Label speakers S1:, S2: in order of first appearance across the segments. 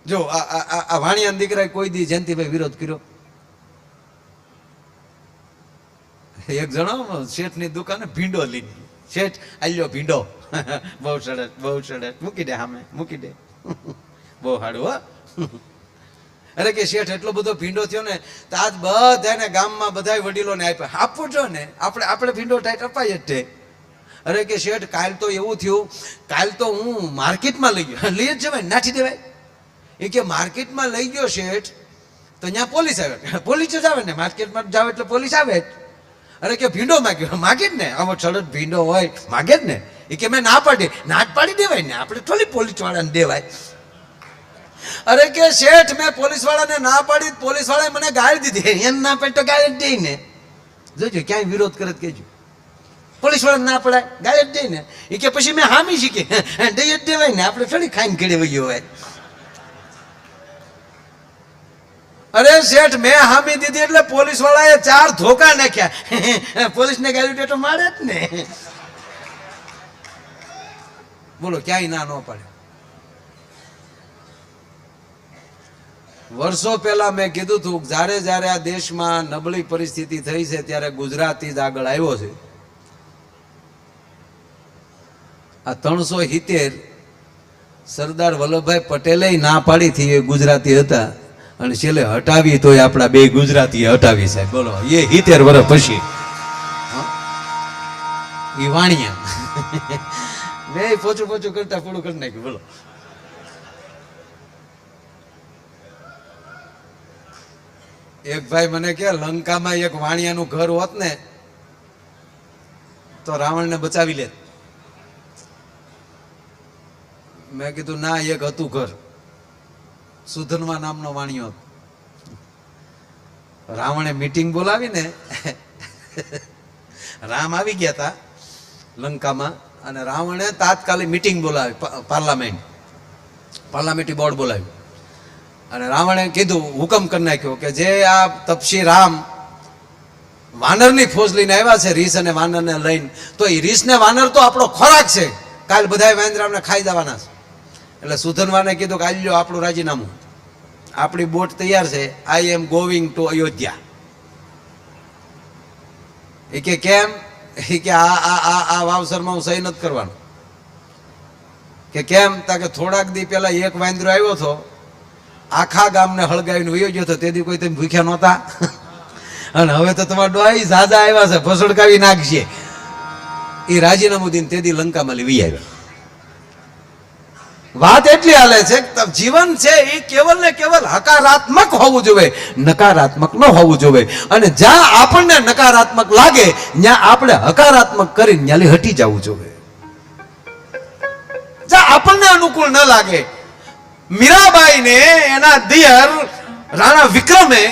S1: જો આ વાણિયા દીકરાએ કોઈ દી જયંતિભાઈ વિરોધ કર્યો? એક જણો શેઠની દુકાને ભીંડો લઈને, શેઠ આલ્યો ભીંડો, બહુ સરસ બહુ સરસ, મૂકી દે સામે મૂકી દે, બહુ સારું હો. અરે કે શેઠ એટલો બધો ભીંડો થયો ને તો આજ બધાને ગામમાં બધા વડીલોને આપ્યા, આપવું જો ને, આપણે ભીંડો ટાઈટ અપાય જ તે. અરે કે શેઠ કાલ તો એવું થયું, કાલ તો હું માર્કેટમાં લઈ ગયો, લઈ જ જવાય નાઠી દેવાય. એ કે માર્કેટમાં લઈ ગયો શેઠ તો ત્યાં પોલીસ આવે, પોલીસ જ આવે ને, માર્કેટમાં જાવ એટલે પોલીસ આવે જ. અરે કે ભીંડો માગ્યો, માગે જ ને, આવો છડદ ભીંડો હોય માગે જ ને. એ કે મેં ના પાડી, ના જ પાડી દેવાય ને, આપણે થોડી પોલીસ વાળાને દેવાય. અરે કે શેઠ મેં પોલીસ વાળાને ના પાડી, પોલીસ વાળાએ મને ગાળ દીધી, એમ ના પાડી તો ગાળ જ દઈ ને. જોજો ક્યાંય વિરોધ કરે કેજો, પોલીસ વાળાને ના પડાય ગાળ જ દઈ ને. એ કે પછી મેં હામી શીખી, દઈ જ દેવાય ને, આપણે થોડી ખાઈને કેળે વયો હોય. અરે શેઠ મેં હામી દીધી એટલે પોલીસ વાળાએ 4 ધોકા નાખ્યા, પોલીસને ગાળ્યું તો મારે જ ને. બોલો ક્યાંય ના ન પાડે. વર્ષો પહેલા મેં કીધું હતું, જ્યારે આ દેશમાં નબળી પરિસ્થિતિ થઈ છે ત્યારે ગુજરાતી જ આગળ આવ્યો છે. આ 370 સરદાર વલ્લભભાઈ પટેલે ના પાડી હતી, એ ગુજરાતી હતા, અને છેલ્લે હટાવી તોય આપણા બે ગુજરાતી હટાવી સાહેબ. બોલો એ 70 વર્ષ પછી એ વાણિયા બે પોચું કરતા પૂરું કરી નાખ્યું. બોલો એક ભાઈ મને કે લંકામાં એક વાણિયાનું ઘર હોત ને તો રાવણને બચાવી લે. મેં કીધું ના, એક હતું ઘર, સુધનવા નામનો વાણિયો. રાવણે મીટિંગ બોલાવીને રામ આવી ગયા હતા લંકામાં, અને રાવણે તાત્કાલિક મીટિંગ બોલાવી, પાર્લામેન્ટરી બોર્ડ બોલાવ્યું. અને રાવણે કીધું, હુકમ કરી નાખ્યો કે જે આ તપસી રામ વાનરની ફોજ લઈને આવ્યા છે, રીસ અને વાનરને લઈને, તો એ રીસ ને વાનર તો આપણો ખોરાક છે, કાલ બધા વાંદરામને ખાઈ જવાના છે. એટલે સુધનવાને કીધું કે આલ્યો આપણું રાજીનામું, આપણી બોટ તૈયાર છે, આઈ એમ ગોઈંગ ટુ અયોધ્યા. એ કે કેમ? એ કે આ વાવસરમાં હું સહી નથી કરવાનું. કે કેમ? તા કે થોડાક દી પહેલા એક વાંદરો આવ્યો હતો, આખા ગામને હળગાવીને વયો ગયો હતો, તેથી કોઈ તમે ભૂખ્યા નહોતા, અને હવે તો તમારા ડોહા ઝાઝા આવ્યા છે, ફસડકાવી નાખશે. એ રાજીનામું દઈને તેથી લંકામાં લઈ આવ્યા. વાત એટલી હાલે છે કે જીવન છે એ કેવલ ને કેવલ હકારાત્મક હોવું જોઈએ, નકારાત્મક ન હોવું જોઈએ. અને જ્યાં આપણને નકારાત્મક લાગે ત્યાં આપણે હકારાત્મક કરીને ત્યાંથી હટી જવું જોઈએ. જ્યાં આપણને અનુકૂળ ન લાગે. મીરાબાઈ ને એના દિયર રાણા વિક્રમે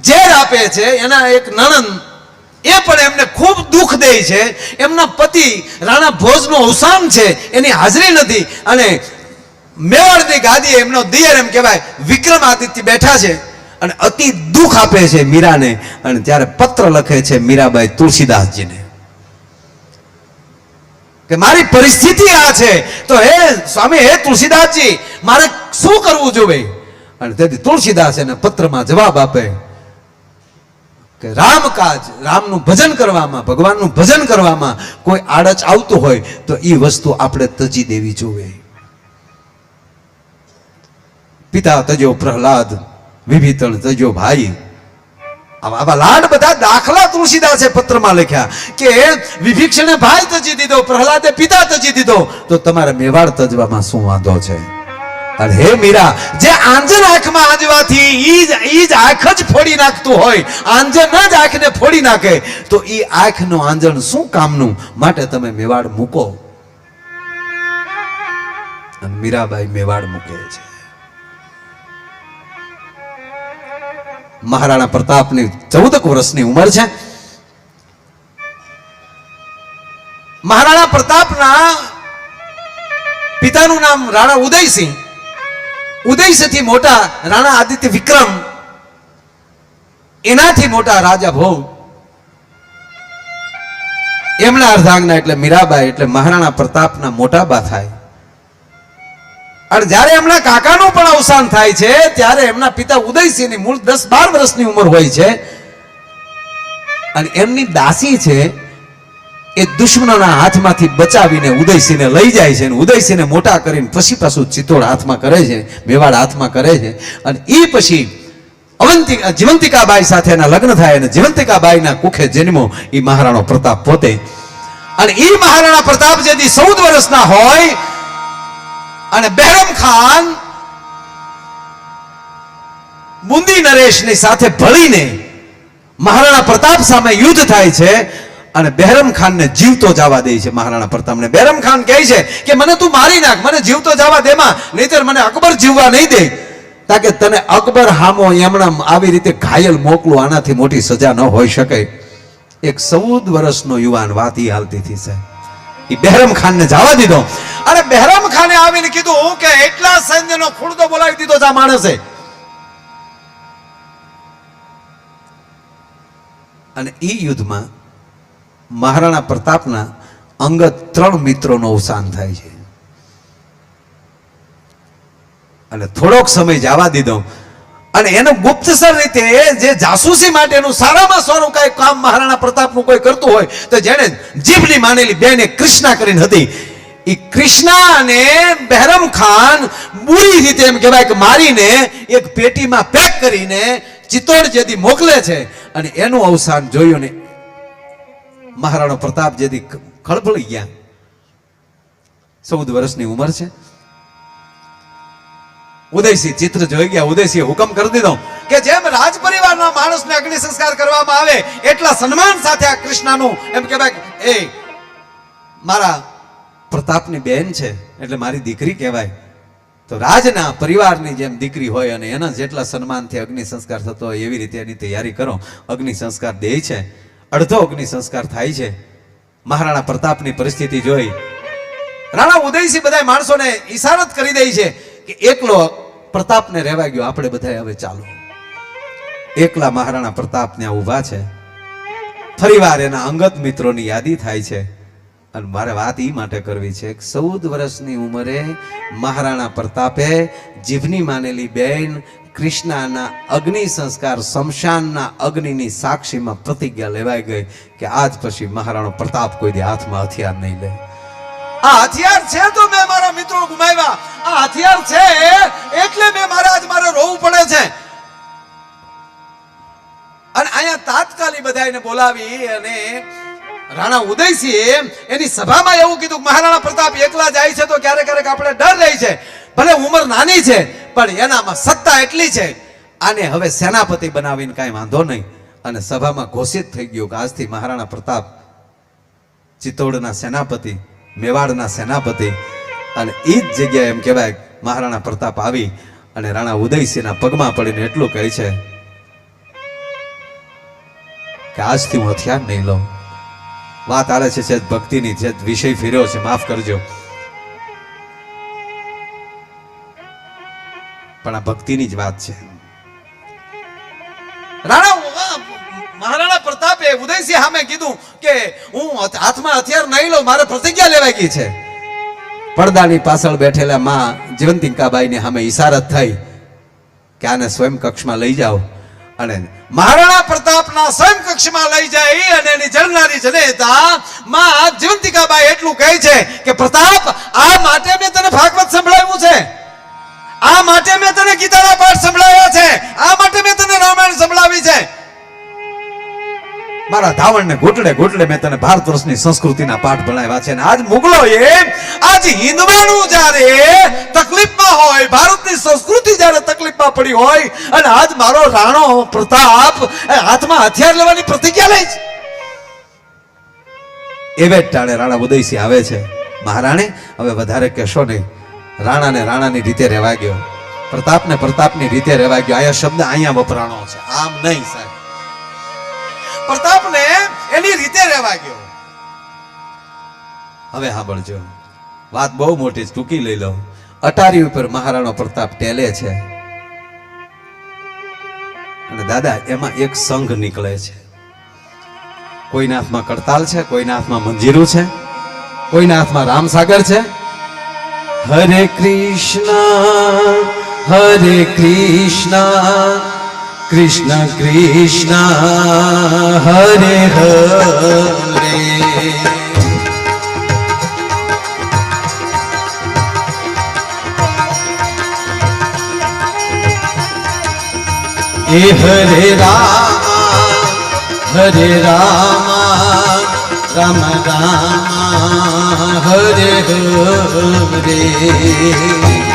S1: ઝેર આપે છે, એના એક નણંદ એ પણ એમને ખૂબ દુઃખ દે છે. એમના પતિ રાણા ભોજનું અવસાન છે, એની હાજરી નથી, અને મેવાડની ગાદી એમનો દિયર એમ કહેવાય વિક્રમાદિત્ય બેઠા છે, અને અતિ દુઃખ આપે છે મીરાને. અને ત્યારે પત્ર લખે છે મીરાબાઈ તુલસીદાસજીને કે મારી પરિસ્થિતિ આ છે, તો હે સ્વામી, હે તુલસીદાસજી, મારે શું કરવું જોઈએ? અને તેથી તુલસીદાસ એને પત્રમાં જવાબ આપે કે રામકાજ, રામનું ભજન કરવામાં, ભગવાનનું ભજન કરવામાં કોઈ આડચ આવતું હોય તો એ વસ્તુ આપણે તજી દેવી જોઈએ. પિતા તજો પ્રહલાદ, વિભીષણ તજો ભાઈ. આવા લાડ બધા દાખલા તુલસીદાસે પત્રમાં લખ્યા કે વિભીષણે ભાઈ તજી દીધો, પ્રહલાદે પિતા તજી દીધો, તો તમારે મેવાડ તજવામાં શું વાંધો છે? અને હે મીરા, જે આંજન આંખમાં આંજવાથી ઈ જ આંખ જ ફોડી નાખતું હોય, આંજન જ આંખને ફોડી નાખે, તો ઈ આંખનું આંજણ શું કામનું? માટે તમે મેવાડ મૂકો. અને મીરાબાઈ મેવાડ મૂકે છે. મહારાણા પ્રતાપની 14 વર્ષની ઉંમર છે. મહારાણા પ્રતાપના પિતાનું નામ રાણા ઉદયસિંહ. ઉદયસિંહથી મોટા રાણા આદિત્ય વિક્રમ, એનાથી મોટા રાજા ભોગ, એમના અર્ધાંગના એટલે મીરાબાઈ એટલે મહારાણા પ્રતાપના મોટા બા થાય. અને જ્યારે એમના કાકાનું પણ અવસાન થાય છે ત્યારે એમના પિતા ઉદયસિંહની મૂળ 10-12 વર્ષની ઉંમર હોય છે અને એમની દાસી છે એ દુશ્મનોના હાથમાંથી બચાવીને ઉદયસિંહને લઈ જાય છે અને ઉદયસિંહને મોટા કરીને પછી પાછું ચિત્તોડ હાથમાં કરે છે, મેવાડ હાથમાં કરે છે અને એ પછી જીવંતિકાબાઈ સાથે એના લગ્ન થાય અને જીવંતિકાબાઈના કુખે જન્મો એ મહારાણો પ્રતાપ પોતે. અને એ મહારાણા પ્રતાપ જેથી 14 વર્ષના હોય અને બહેરમ ખાન બુંદી નરેશની સાથે ભળીને મહારાણા પ્રતાપ સામે યુદ્ધ થાય છે અને બહેરમ ખાનને જીવતો જવા દે છે. મહારાણા પ્રતાપને બહેરમ ખાન કહે છે કે મને તું મારી નાખ, મને જીવતો જવા દેમાં, નહીતર મને અકબર જીવવા નહીં દે. તાકે તને અકબર હામો એમણા આવી રીતે ઘાયલ મોકલું, આનાથી મોટી સજા ન હોઈ શકે. એક 14 વર્ષનો યુવાન વાત ઈ હાલતી હતી છે. એ બહેરમ ખાનને જવા દીધો અને બહેરમ ખાને આવીને કીધું કે એટલા સૈન્યનો ખુરદો બોલાવી દીધો આ માણસે. અને એ યુદ્ધમાં મહારાણા પ્રતાપના અંગત 3 મિત્રોનો અવસાન થાય છે અને થોડોક સમય જવા દીધો અને એનું ગુપ્તસર રીતે જે જાસૂસી માટેનું સારામાં સારું કઈ કામ મહારાણા પ્રતાપનું કોઈ કરતું હોય તો જેને જીભની માનેલી બેને કૃષ્ણા કરીને હતી, એ કૃષ્ણા અને બહેરમ ખાન બુરી રીતે એમ કહેવાય કે મારીને એક પેટીમાં પેક કરીને ચિત્તોડ જેથી મોકલે છે અને એનું અવસાન જોયું ને મહારાણો પ્રતાપ જેથી ખળભળી ગયા. 14 વર્ષની ઉંમર છે. ઉદયસિંહ ચિત્ર જોઈ ગયા. ઉદયસિંહ હુકમ કરી દીધો કે જેમ રાજ પરિવારના માણસને અગ્નિ સંસ્કાર કરવામાં આવે એટલા સન્માન સાથે આ કૃષ્ણાનું એમ કહેવાય એ મારા પ્રતાપની બેન છે એટલે મારી દીકરી કહેવાય. તો રાજના પરિવારની જેમ દીકરી હોય અને એના જેટલા સન્માનથી અગ્નિ સંસ્કાર થતો હોય એવી રીતે એની તૈયારી કરો. અગ્નિ સંસ્કાર દે છે, અડધો અગ્નિ સંસ્કાર થાય છે. મહારાણા પ્રતાપની પરિસ્થિતિ જોઈ રાણા ઉદયસિંહ બધા માણસોને ઈશારત કરી દે છે કે એકલો પ્રતાપને રહેવા ગયો, આપણે બધા હવે ચાલો. એકલા મહારાણા પ્રતાપ ત્યાં ઊભા છે. ફરીવાર એના અંગત મિત્રોની યાદી થાય છે અને મારે વાત એ માટે કરવી છે કે 14 વર્ષની ઉંમરે મહારાણા પ્રતાપે જીભની માનેલી બેન કૃષ્ણાના અગ્નિ સંસ્કાર શમશાનના અગ્નિની સાક્ષીમાં પ્રતિજ્ઞા લેવાઈ ગઈ કે આજ પછી મહારાણો પ્રતાપ કોઈ દી હાથમાં હથિયાર નહીં લે. આ હથિયાર છે તો મેં મારા મિત્રો ગુમાવ્યા, આ હથિયાર છે એટલે મેં મારે રોવું પડે છે. અને અહીંયા તાત્કાલિક બધાને બોલાવી અને રાણા ઉદયસિંહ એની સભામાં એવું કીધું મહારાણા પ્રતાપ એકલા જાય છે તો ક્યારેક ક્યારેક આપણે ડર રહી છે, ભલે ઉંમર નાની છે પણ એનામાં સત્તા એટલી છે, આને હવે સેનાપતિ બનાવીને કાંઈ વાંધો નહીં. અને સભામાં ઘોષિત થઈ ગયું કે આજથી મહારાણા પ્રતાપ ચિત્તોડના સેનાપતિ, મેવાડના સેનાપતિ. અને એ જ જગ્યાએ એમ કહેવાય મહારાણા પ્રતાપ આવી અને રાણા ઉદયસિંહના પગમાં પડીને એટલું કહે છે કે આજથી હું હથિયાર નહીં લઉં. વાત આલે છે ભક્તિની, જે વિષય ફેર્યો છે માફ કરજો, પણ આ ભક્તિની જ વાત છે. મહારાણા પ્રતાપે ઉદયસિંહ સામે કીધું કે હું હાથમાં હથિયાર નહીં લઉં, મારે પ્રતિજ્ઞા લેવાઈ ગઈ છે. પડદાની પાછળ બેઠેલા માં જીવંતિકાબાઈને સામે ઈશારત થઈ કે આને સ્વયં કક્ષમાં લઈ જાઓ. અને મહારાણા પ્રતાપના સ્વયં કક્ષમાં લઈ જાય અને એની જળનારી જનેતા માં જીવંતિકાબાઈ એટલું કહે છે કે પ્રતાપ, આ માટે મેં તને ભાગવત સંભળાવ્યું છે, આ માટે મેં તને ગીતાના પાઠ સંભળાવ્યા છે, આ માટે મેં તને રામાયણ સંભળાવી છે. મારા ધાવણને ઘૂંટડે ઘૂંટડે મેં તને ભારત વર્ષની સંસ્કૃતિના પાઠ ભણાવ્યા છે. અને આજ મુગલોએ આજ હિન્દવાનું જ્યારે તકલીફમાં હોય, ભારતની સંસ્કૃતિ જ્યારે તકલીફમાં પડી હોય અને આજ મારો રાણો પ્રતાપ હાથમાં હથિયાર લેવાની પ્રતિજ્ઞા લે છે. એવે ટાણે રાણા ઉદયસિંહ આવે છે. મહારાણી હવે વધારે કહેશો નહીં. રાણાને રાણાની રીતે રહેવા ગયો, પ્રતાપને પ્રતાપની રીતે રહેવા ગયો. આયા શબ્દ અહીંયા વપરાણો છે, આમ નહીં સાહેબ. પ્રતાપને એની રીતે રહેવા ગયો. હવે સાંભળજો, વાત બહુ મોટી, ટૂંકી લઈ લો. અટારી ઉપર મહારાણો પ્રતાપ ટેલે છે અને દાદા એમાં એક સંઘ નીકળે છે. કોઈના હાથમાં કડતાલ છે, કોઈના હાથમાં મંજીરું છે, કોઈના હાથમાં રામસાગર છે. हरे कृष्णा कृष्ण कृष्ण हरे हरे हरे राम राम राम हरे हरे